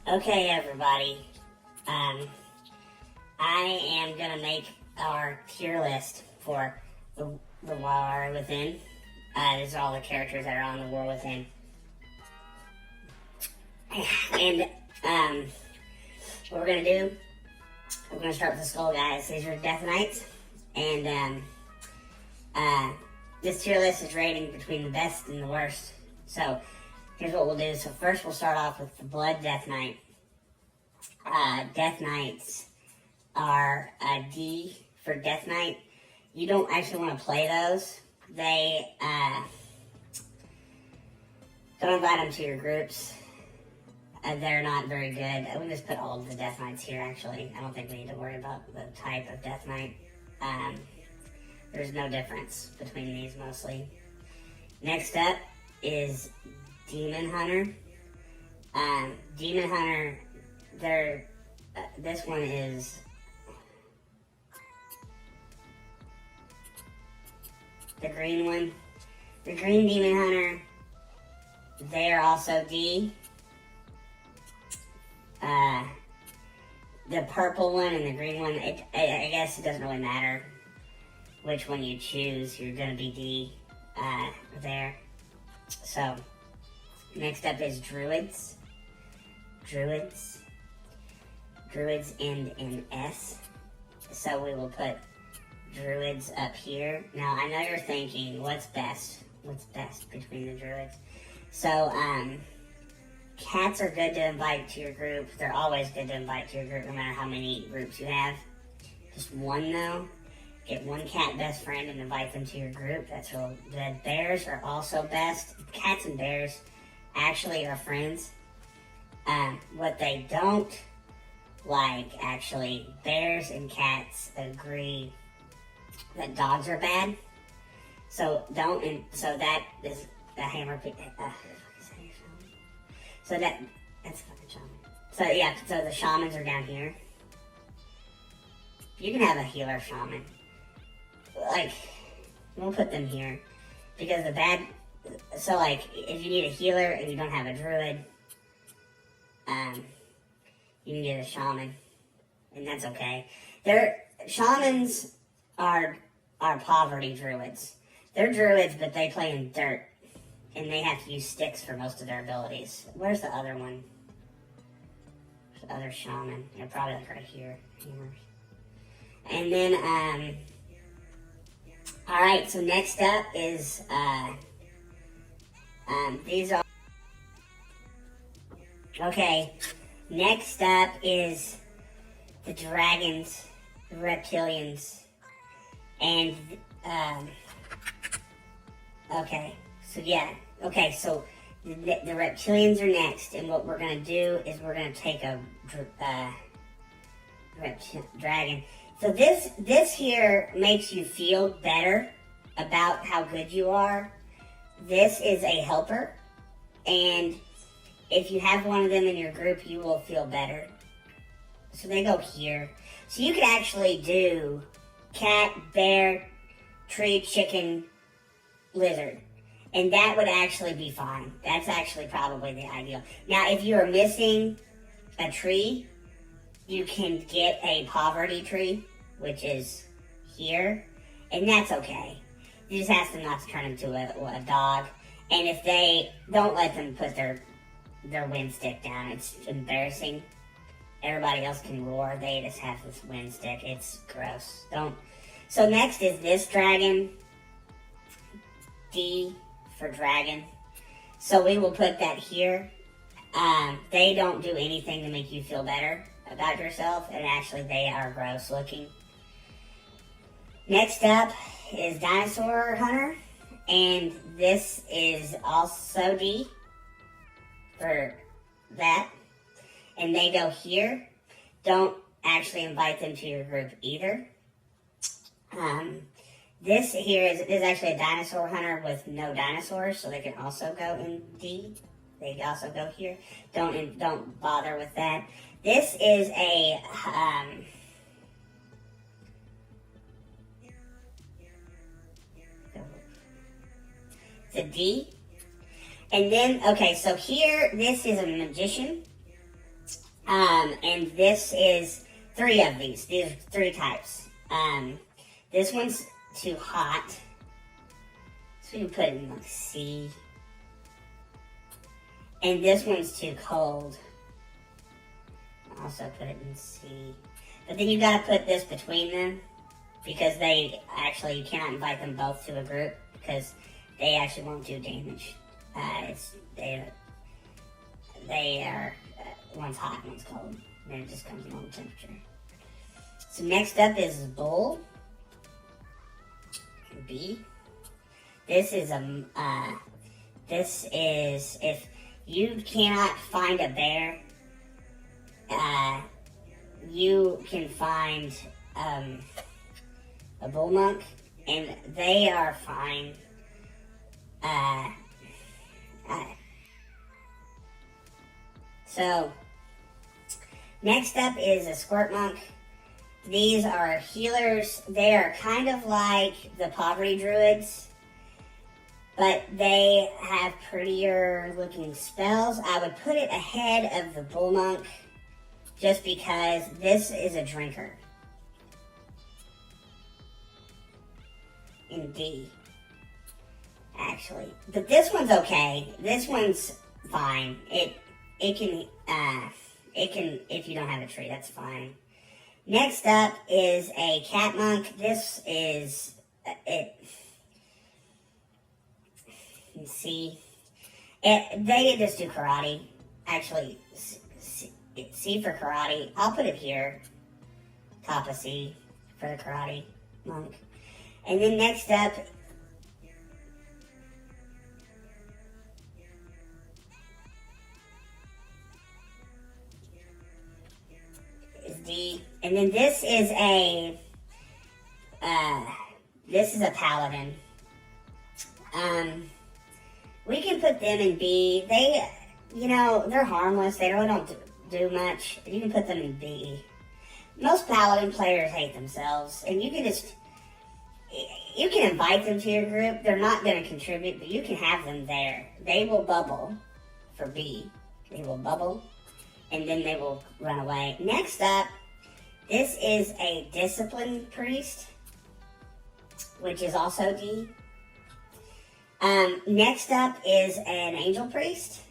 Okay, everybody. I am gonna make our tier list for the War Within. These are all the characters that are on the War Within. And what we're gonna do, we're gonna start with the Skull guys. These are Death Knights, and this tier list is rating between the best and the worst. So here's what we'll do. So first we'll start off with the Blood Death Knight. Death Knights are a D for Death Knight. You don't actually want to play those. They don't invite them to your groups. They're not very good. We just put all of the Death Knights here, actually. I don't think we need to worry about the type of Death Knight. There's no difference between these, mostly. Next up is Demon Hunter. Demon Hunter, this one is the green one. The green Demon Hunter, they are also D. The purple one and the green one, I guess it doesn't really matter which one you choose. You're going to be D there. So, next up is Druids. Druids end in S. So we will put Druids up here. Now, I know you're thinking, what's best? What's best between the Druids? So, cats are good to invite to your group. They're always good to invite to your group, no matter how many groups you have. Just one, though. Get one cat best friend and invite them to your group. That's real good. Bears are also best. Cats and bears actually are friends. What they don't like, actually, bears and cats agree that dogs are bad. So that is a hammer. So that's fucking shaman. So yeah, so the shamans are down here. You can have a healer shaman. Like, we'll put them here. Because so like, if you need a healer and you don't have a druid, you can get a shaman. And that's okay. Shamans are poverty druids. They're druids, but they play in dirt. And they have to use sticks for most of their abilities. Where's the other one? The other shaman. Yeah, probably like right here. And then, alright, so next up is, these are, okay, next up is the dragons, the reptilians, and, okay, so yeah. Okay, so the reptilians are next, and what we're going to do is we're going to take a dragon. So this here makes you feel better about how good you are. This is a helper, and if you have one of them in your group, you will feel better. So they go here. So you could actually do cat, bear, tree, chicken, lizard. And that would actually be fine. That's actually probably the ideal. Now, if you are missing a tree, you can get a poverty tree, which is here. And that's okay. You just have to not to turn into a dog. And if they don't let them put their wind stick down, it's embarrassing. Everybody else can roar. They just have this wind stick. It's gross. Don't. So next is this dragon. D for dragon. So we will put that here. They don't do anything to make you feel better about yourself, and actually they are gross looking. Next up is Dinosaur Hunter, and this is also D for that. And they go here. Don't actually invite them to your group either. This here is actually a dinosaur hunter with no dinosaurs, so they can also go in D. They also go here. Don't bother with that. This is a It's a D. And then, okay, so here, this is a magician. And this is 3 of these. These are 3 types. This one's too hot. So you put it in like C. And this one's too cold. Also put it in C. But then you gotta put this between them, because they actually, you cannot invite them both to a group, because they actually won't do damage. They are, one's hot, one's cold. Then it just comes in on temperature. So next up is bull. B. This is if you cannot find a bear, you can find a bull monk, and they are fine. So next up is a squirt monk. These are healers. They are kind of like the poverty druids, but they have prettier looking spells. I would put it ahead of the bull monk, just because this is a drinker. In D, actually. But this one's okay. This one's fine. It can, if you don't have a tree, that's fine. Next up is a cat monk. This is, let's see. They just do karate. Actually, C for karate. I'll put it here. Top of C for the karate monk. And then next up is D. And then this is a paladin. We can put them in B. They, they're harmless. They really don't do much. You can put them in B. Most paladin players hate themselves, and you can invite them to your group. They're not going to contribute, but you can have them there. They will bubble for B. They will bubble, and then they will run away. Next up, this is a discipline priest, which is also D. Next up is an angel priest.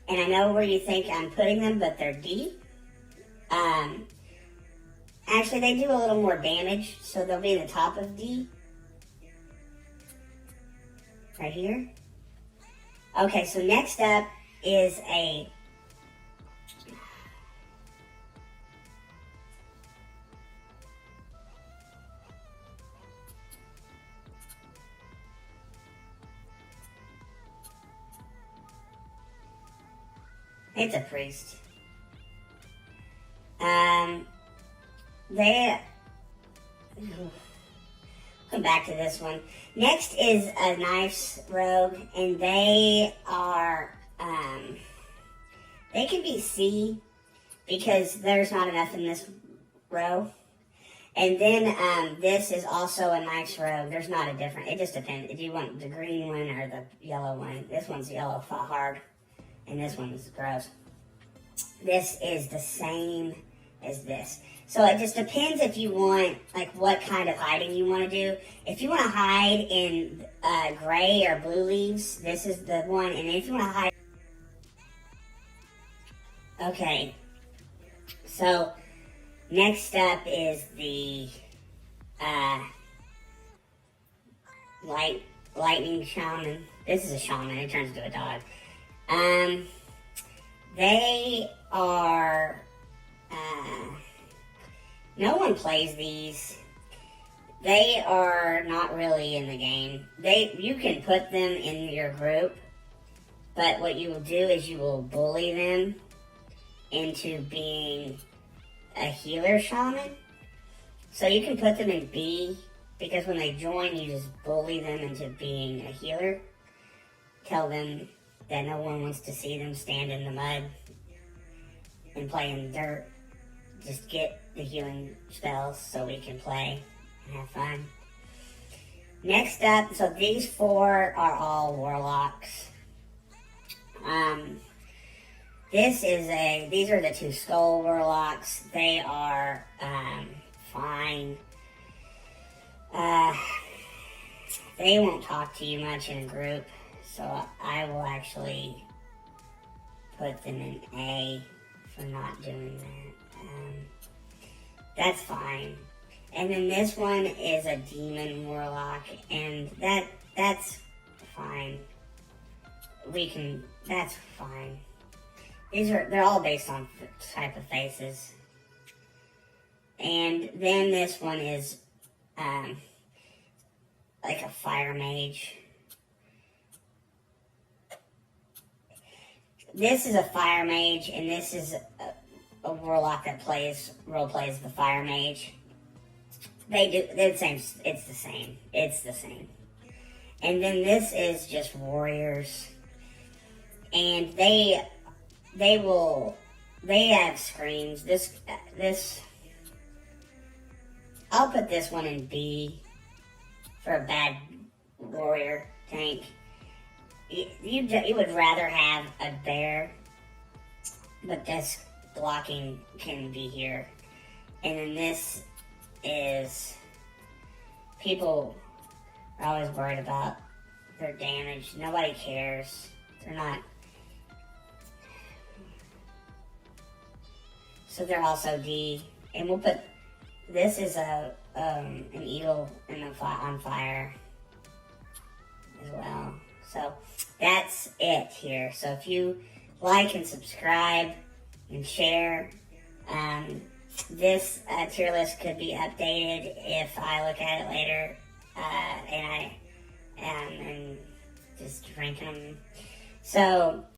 And I know where you think I'm putting them, but they're D. Actually, they do a little more damage, so they'll be in the top of D. Right here. Okay, so next up is a... It's a priest. Come back to this one. Next is a nice rogue, and they are, they can be C, because there's not enough in this row. And then this is also a nice rogue. There's not a different, it just depends if you want the green one or the yellow one. This one's yellow hard, and this one's gross. This is the same as this. So it just depends if you want, like, what kind of hiding you want to do. If you want to hide in gray or blue leaves, this is the one. And if you want to hide... Okay. So, next up is the lightning shaman. This is a shaman. It turns into a dog. They are... no one plays these. They are not really in the game. You can put them in your group, but what you will do is you will bully them into being a healer shaman. So you can put them in B, because when they join, you just bully them into being a healer. Tell them that no one wants to see them stand in the mud and play in the dirt. Just get the healing spells so we can play and have fun. Next up, so these 4 are all warlocks. These are the 2 skull warlocks. They are fine. They won't talk to you much in a group, so I will actually put them in A for not doing that. That's fine. And then this one is a demon warlock, and that's fine. That's fine. They're all based on type of faces. And then this one is like a fire mage. This is a fire mage, and this is a warlock that role plays the fire mage. They're the same. It's the same. And then this is just warriors, and they have screams. This I'll put this one in B for a bad warrior tank. You would rather have a bear, but this blocking can be here. And then this is, people are always worried about their damage. Nobody cares. They're not. So they're also D. And we'll put, this is an eagle on fire as well. So that's it here. So if you like and subscribe and share, this tier list could be updated if I look at it later, and I am just ranking them. So